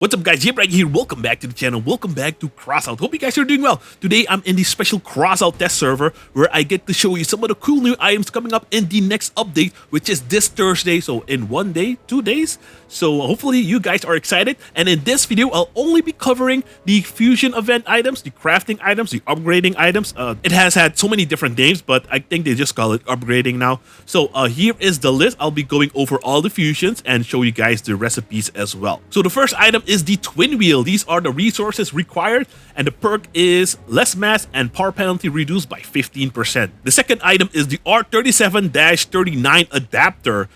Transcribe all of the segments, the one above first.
What's up guys, Right here, welcome back to the channel, welcome back to Crossout. Hope you guys are doing well. Today I'm in the special Crossout test server where I get to show you some of the cool new items coming up in the next update, which is this Thursday, so in 1 day, 2 days. So hopefully you guys are excited, and in this video I'll only be covering the fusion event items, the crafting items, the upgrading items. It has had so many different names, but I think they just call it upgrading now. So here is the list. I'll be going over all the fusions and show you guys the recipes as well. So the first item is the twin wheel. These are the resources required, and the perk is less mass and power penalty reduced by 15%. The second item is the R37-39 adapter,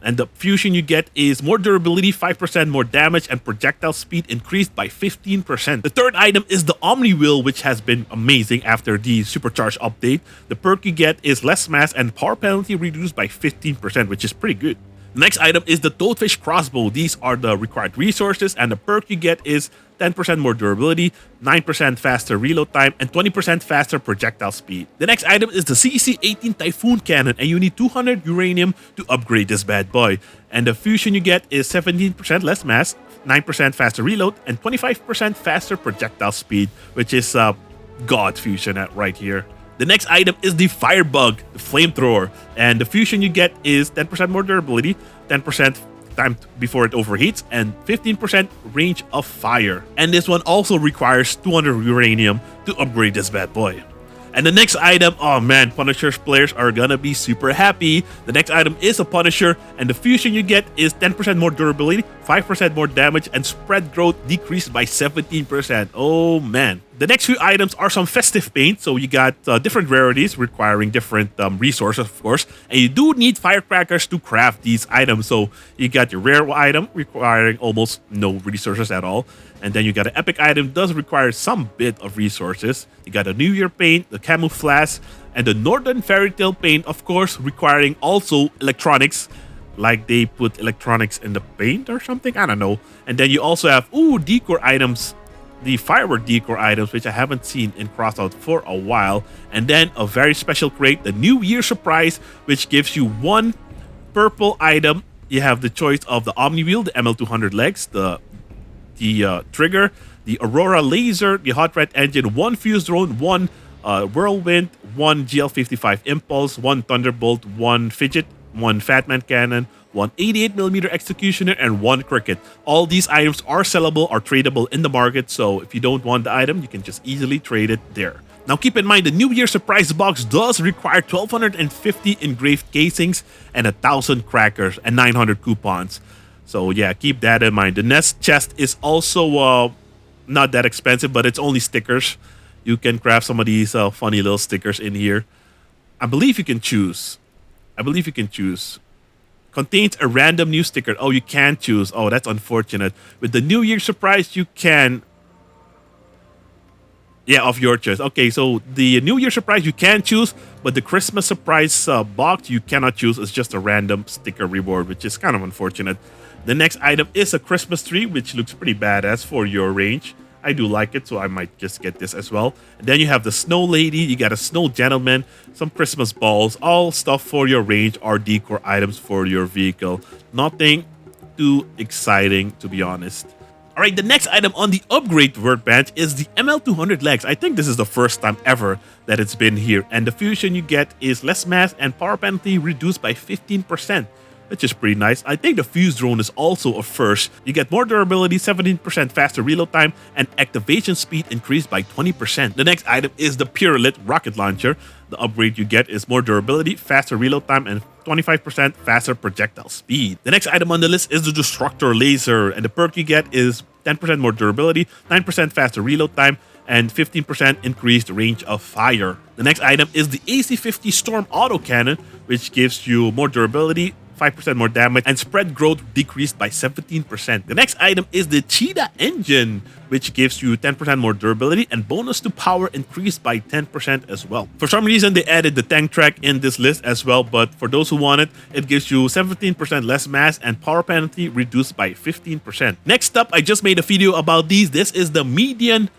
and the fusion you get is more durability, 5% more damage, and projectile speed increased by 15%. The third item is the Omni Wheel, which has been amazing after the supercharged update. The perk you get is less mass and power penalty reduced by 15%, which is pretty good. The next item is the Toadfish Crossbow. These are the required resources, and the perk you get is 10% more durability, 9% faster reload time, and 20% faster projectile speed. The next item is the CC-18 Typhoon Cannon, and you need 200 uranium to upgrade this bad boy. And the fusion you get is 17% less mass, 9% faster reload, and 25% faster projectile speed, which is God fusion right here. The next item is the Firebug, the flamethrower, and the fusion you get is 10% more durability, 10% time before it overheats, and 15% range of fire. And this one also requires 200 uranium to upgrade this bad boy. And the next item, oh man, Punisher's players are gonna be super happy. The next item is a Punisher, and the fusion you get is 10% more durability, 5% more damage, and spread growth decreased by 17%. Oh man. The next few items are some festive paint, so you got different rarities requiring different resources, of course, and you do need firecrackers to craft these items. So you got your rare item requiring almost no resources at all, and then you got an epic item does require some bit of resources. You got a New Year paint, the camouflage, and the Northern Fairy Tale paint, of course, requiring also electronics. Like they put electronics in the paint or something, I don't know. And then you also have decor items, the firework decor items, which I haven't seen in Crossout for a while. And then a very special crate, the New Year surprise, which gives you one purple item. You have the choice of the Omni Wheel, the ML200 legs, the trigger, the Aurora laser, the Hot Red engine, one fuse drone, one whirlwind, one GL55 impulse, one thunderbolt, one fidget, one Fatman cannon, one 88mm executioner, and one cricket. All these items are sellable or tradable in the market, so if you don't want the item, you can just easily trade it there. Now keep in mind, the New Year surprise box does require 1,250 engraved casings and 1,000 crackers and 900 coupons. So yeah, keep that in mind. The nest chest is also not that expensive, but it's only stickers. You can craft some of these funny little stickers in here. I believe you can choose. Contains a random new sticker. Oh, you can choose. Oh, that's unfortunate. With the New Year surprise, you can. Yeah, of your choice. Okay, so the New Year surprise you can choose, but the Christmas surprise box you cannot choose. It's just a random sticker reward, which is kind of unfortunate. The next item is a Christmas tree, which looks pretty badass for your range. I do like it, so I might just get this as well. And then you have the Snow Lady, you got a Snow Gentleman, some Christmas balls, all stuff for your range or decor items for your vehicle. Nothing too exciting, to be honest. All right, the next item on the upgrade workbench is the ML200 legs. I think this is the first time ever that it's been here. And the fusion you get is less mass and power penalty reduced by 15%. Which is pretty nice. I think the fuse drone is also a first. You get more durability, 17% faster reload time, and activation speed increased by 20%. The next item is the Pure-Lit rocket launcher. The upgrade you get is more durability, faster reload time, and 25% faster projectile speed. The next item on the list is the Destructor laser, and the perk you get is 10% more durability, 9% faster reload time, and 15% increased range of fire. The next item is the AC-50 Storm Autocannon, which gives you more durability, 5% more damage, and spread growth decreased by 17%. The next item is the Cheetah Engine, which gives you 10% more durability and bonus to power increased by 10% as well. For some reason, they added the tank track in this list as well, but for those who want it, it gives you 17% less mass and power penalty reduced by 15%. Next up, I just made a video about these. This is the median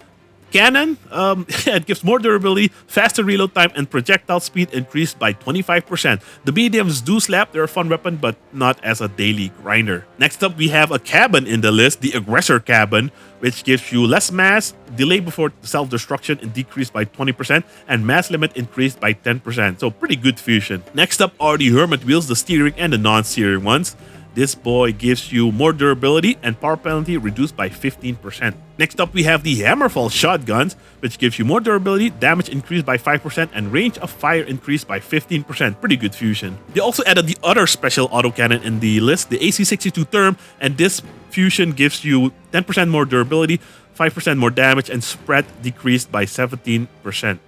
Cannon, it gives more durability, faster reload time, and projectile speed increased by 25%. The mediums do slap, they're a fun weapon, but not as a daily grinder. Next up, we have a cabin in the list, the Aggressor Cabin, which gives you less mass, delay before self-destruction and decreased by 20%, and mass limit increased by 10%. So pretty good fusion. Next up are the Hermit Wheels, the steering and the non-steering ones. This boy gives you more durability and power penalty reduced by 15%. Next up, we have the Hammerfall shotguns, which gives you more durability, damage increased by 5%, and range of fire increased by 15%. Pretty good fusion. They also added the other special autocannon in the list, the AC-62 Therm, and this fusion gives you 10% more durability, 5% more damage, and spread decreased by 17%.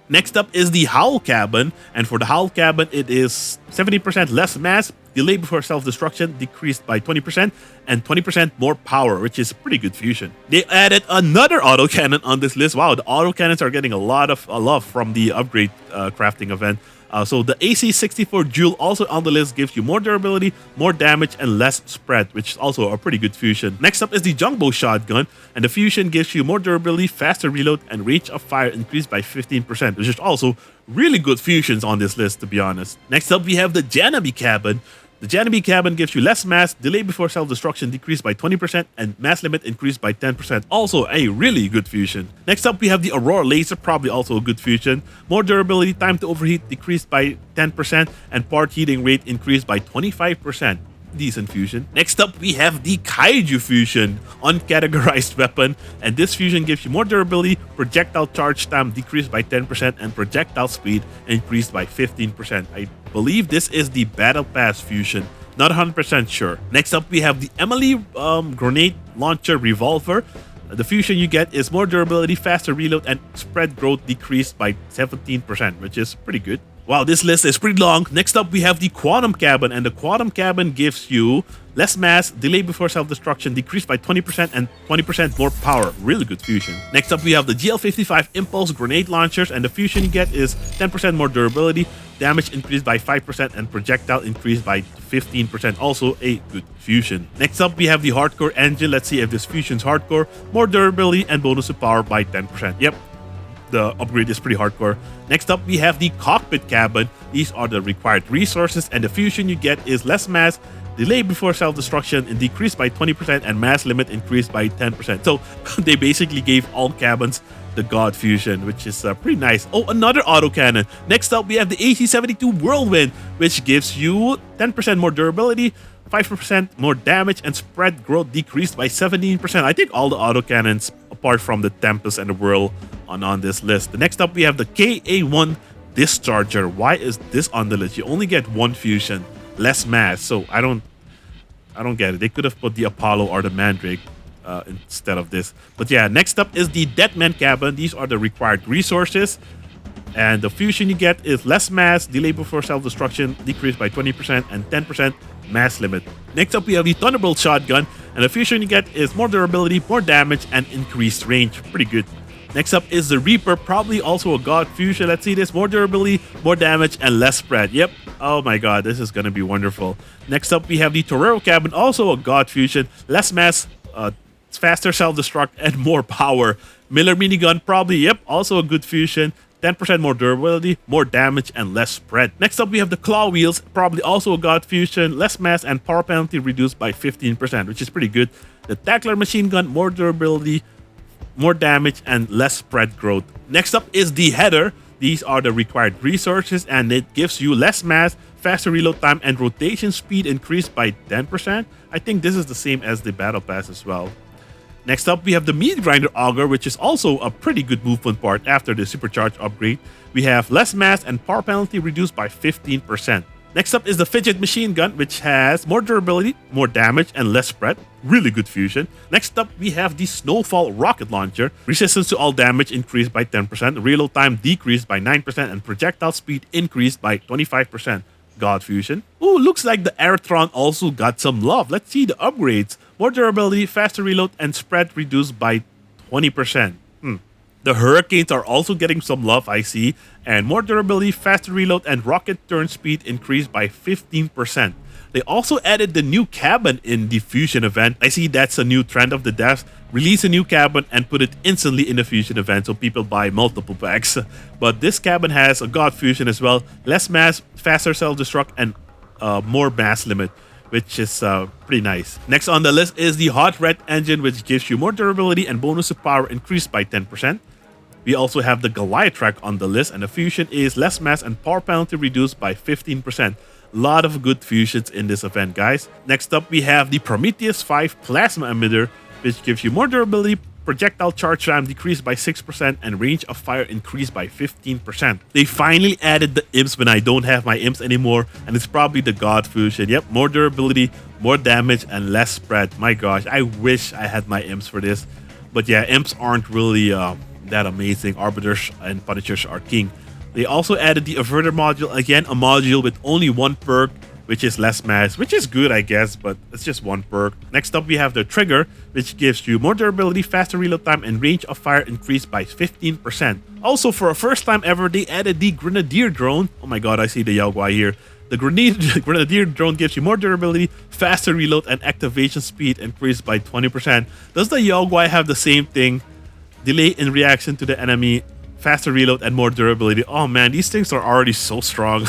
Next up is the Howl Cabin, and for the Howl Cabin, it is 70% less mass, delay before self-destruction decreased by 20%, and 20% more power, which is a pretty good fusion. They added another autocannon on this list. Wow, the autocannons are getting a lot of love from the upgrade crafting event. So the AC-64 Joule also on the list gives you more durability, more damage, and less spread, which is also a pretty good fusion. Next up is the Jumbo Shotgun, and the fusion gives you more durability, faster reload, and range of fire increased by 15%, which is also really good fusions on this list, to be honest. Next up, we have the Janabi Cabin. The Janabi Cabin gives you less mass, delay before self-destruction decreased by 20%, and mass limit increased by 10%. Also a really good fusion. Next up, we have the Aurora Laser, probably also a good fusion. More durability, time to overheat decreased by 10%, and part heating rate increased by 25%. Decent fusion. Next up, we have the Kaiju Fusion, uncategorized weapon, and this fusion gives you more durability, projectile charge time decreased by 10%, and projectile speed increased by 15%. I believe this is the Battle Pass fusion. Not 100% sure. Next up, we have the Emily Grenade Launcher Revolver. The fusion you get is more durability, faster reload, and spread growth decreased by 17%, which is pretty good. Wow, this list is pretty long. Next up, we have the Quantum Cabin, and the Quantum Cabin gives you less mass, delay before self-destruction decreased by 20%, and 20% more power. Really good fusion. Next up, we have the GL55 Impulse Grenade Launchers, and the fusion you get is 10% more durability, damage increased by 5%, and projectile increased by 15%. Also a good fusion. Next up, we have the Hardcore Engine. Let's see if this fusion's hardcore. More durability and bonus to power by 10%. Yep, the upgrade is pretty hardcore. Next up, we have the Cockpit Cabin. These are the required resources, and the fusion you get is less mass, delay before self-destruction and decreased by 20%, and mass limit increased by 10%. So they basically gave all cabins the God fusion, which is pretty nice. Oh, another autocannon. Next up, we have the AC-72 Whirlwind, which gives you 10% more durability, 5% more damage, and spread growth decreased by 17%. I think all the autocannons, apart from the Tempest and the Whirl, on this list. Next up, we have the KA-1 Discharger. Why is this on the list? You only get one fusion, less mass. So I don't get it. They could have put the Apollo or the Mandrake instead of this. But yeah, next up is the Deadman Cabin. These are the required resources. And the fusion you get is less mass, delay before self-destruction, decreased by 20%, and 10% mass limit. Next up, we have the Thunderbolt Shotgun. And the fusion you get is more durability, more damage, and increased range. Pretty good. Next up is the Reaper, probably also a God fusion. Let's see this. More durability, more damage, and less spread. Yep. Oh my god, this is going to be wonderful. Next up, we have the Torero Cabin, also a God fusion. Less mass, faster self-destruct, and more power. Miller Minigun, probably, yep, also a good fusion. 10% more durability, more damage, and less spread. Next up, we have the Claw Wheels, probably also a God fusion. Less mass and power penalty reduced by 15%, which is pretty good. The Tackler Machine Gun, more durability, more damage, and less spread growth. Next up is the Header. These are the required resources, and it gives you less mass, faster reload time, and rotation speed increased by 10%. I think this is the same as the Battle Pass as well. Next up, we have the Meat Grinder Auger, which is also a pretty good movement part after the Supercharged upgrade. We have less mass and power penalty reduced by 15%. Next up is the Fidget Machine Gun, which has more durability, more damage, and less spread. Really good fusion. Next up, we have the Snowfall Rocket Launcher. Resistance to all damage increased by 10%, reload time decreased by 9%, and projectile speed increased by 25%. God fusion. Ooh, looks like the Aerotron also got some love. Let's see the upgrades. More durability, faster reload, and spread reduced by 20%. The Hurricanes are also getting some love, I see. And more durability, faster reload, and rocket turn speed increased by 15%. They also added the new cabin in the fusion event. I see that's a new trend of the devs. Release a new cabin and put it instantly in the fusion event so people buy multiple packs. But this cabin has a god fusion as well, less mass, faster self-destruct, and more mass limit, which is pretty nice. Next on the list is the Hot Red engine, which gives you more durability and bonus of power increased by 10%. We also have the Goliath track on the list, and the fusion is less mass and power penalty reduced by 15%. Lot of good fusions in this event, guys. Next up, we have the Prometheus 5 Plasma Emitter, which gives you more durability, projectile charge time decreased by 6%, and range of fire increased by 15%. They finally added the imps when I don't have my imps anymore, and it's probably the God fusion. Yep, more durability, more damage, and less spread. My gosh, I wish I had my imps for this. But yeah, imps aren't really that amazing. Arbiters and Punishers are king. They also added the Averter module, again a module with only one perk, which is less mass, which is good I guess, but it's just one perk. Next up we have the Trigger, which gives you more durability, faster reload time, and range of fire increased by 15%. Also, for a first time ever, they added the Grenadier drone. Oh my god, I see the Yao Guai here. The Grenadier drone gives you more durability, faster reload, and activation speed increased by 20%. Does the Yao Guai have the same thing? Delay in reaction to the enemy, faster reload, and more durability. Oh man, these things are already so strong.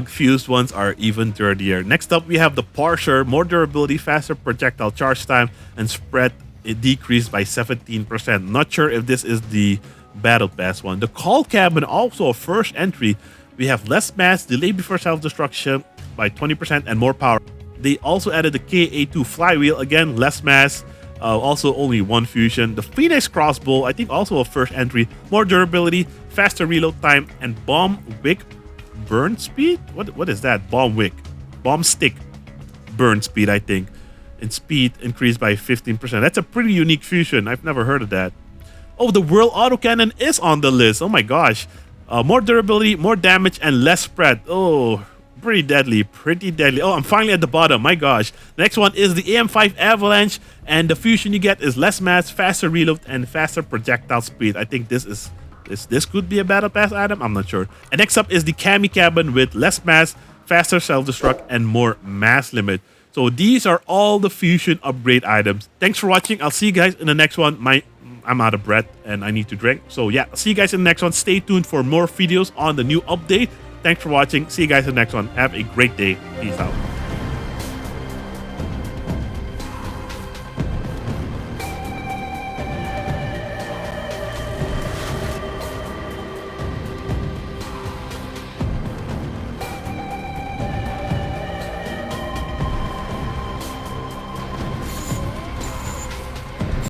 Fused ones are even dirtier. Next up, we have the Parser, more durability, faster projectile charge time, and spread it decreased by 17%. Not sure if this is the Battle Pass one. The Call Cabin, also a first entry. We have less mass, delay before self-destruction by 20%, and more power. They also added the KA2 Flywheel, again, less mass. Also only one fusion. The Phoenix Crossbow, I think also a first entry. More durability, faster reload time, and Bomb Wick burn speed? What is that? Bomb Wick. Bomb Stick burn speed, I think. And speed increased by 15%. That's a pretty unique fusion. I've never heard of that. Oh, the Whirl Autocannon is on the list. Oh my gosh. More durability, more damage, and less spread. Oh, pretty deadly, pretty deadly. Oh, I'm finally at the bottom. My gosh. Next one is the AM5 Avalanche, and the fusion you get is less mass, faster reload, and faster projectile speed. I think this could be a battle pass item. I'm not sure. And next up is the Kami Cabin with less mass, faster self-destruct, and more mass limit. So these are all the fusion upgrade items. Thanks for watching. I'll see you guys in the next one. I'm out of breath and I need to drink. So yeah, I'll see you guys in the next one. Stay tuned for more videos on the new update. Thanks for watching. See you guys in the next one. Have a great day. Peace out.